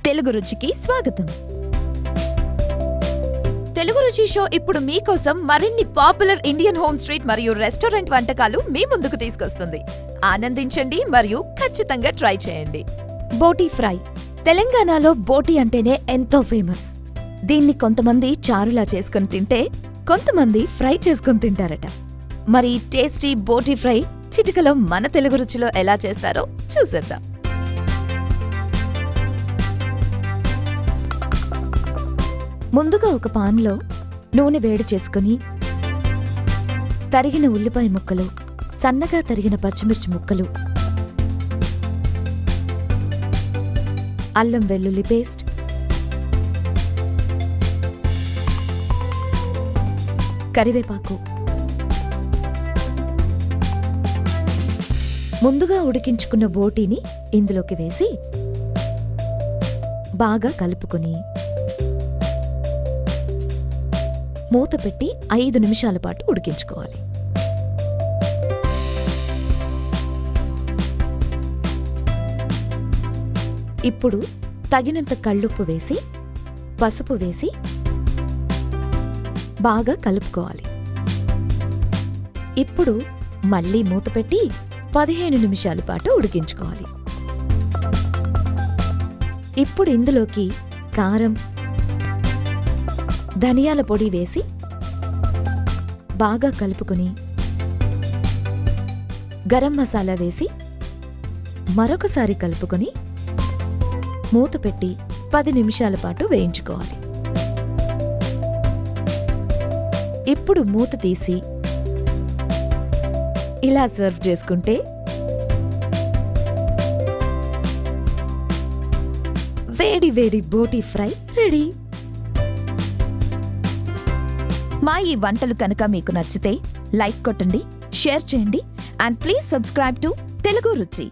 తెలుగు రుచికి స్వాగతం. తెలుగు రుచి షో ఇప్పుడు మీకోసం మరిన్ని పాపులర్ ఇండియన్ హోమ్ స్ట్రీట్ మరియు రెస్టారెంట్ వంటకాలు మీ ముందుకు తీసుకొస్తుంది. ఆనందించండి మరియు ఖచ్చితంగా ట్రై చేయండి. బోటీ ఫ్రై. తెలంగాణలో బోటీ అంటేనే ఎంతో ఫేమస్. దీన్ని కొంతమంది చారులా చేసుకుని తింటే, కొంతమంది ఫ్రై చేసుకుని తింటారట. మరి టేస్టీ బోటీ ఫ్రై చిటికలో మన తెలుగు రుచిలో ఎలా చేస్తారో చూసేద్దాం. ముందుగా ఒక పాన్లో నూనె వేడి చేసుకుని తరిగిన ఉల్లిపాయ ముక్కలు, సన్నగా తరిగిన పచ్చిమిర్చి ముక్కలు, అల్లం వెల్లుల్లి పేస్ట్, కరివేపాకు, ముందుగా ఉడికించుకున్న బోటీని ఇందులోకి వేసి బాగా కలుపుకొని మూత పెట్టి 5 నిమిషాల పాటు ఉడికించుకోవాలి. ఇప్పుడు తగినంత కళ్ళుప్పు వేసి, పసుపు వేసి బాగా కలుపుకోవాలి. ఇప్పుడు మళ్ళీ మూత పెట్టి 15 నిమిషాల పాటు ఉడికించుకోవాలి. ఇప్పుడు ఇందులోకి కారం, ధనియాల పొడి వేసి బాగా కలుపుకొని గరం మసాలా వేసి మరొకసారి కలుపుకొని మూత పెట్టి 10 నిమిషాల పాటు వేయించుకోవాలి. ఇప్పుడు మూత తీసి ఇలా సర్వ్ చేసుకుంటే వేడి వేడి బోటీ ఫ్రై రెడీ. మా ఈ వంటలు కనుక మీకు నచ్చితే లైక్ కొట్టండి, షేర్ చేయండి and please subscribe to Telugu రుచి.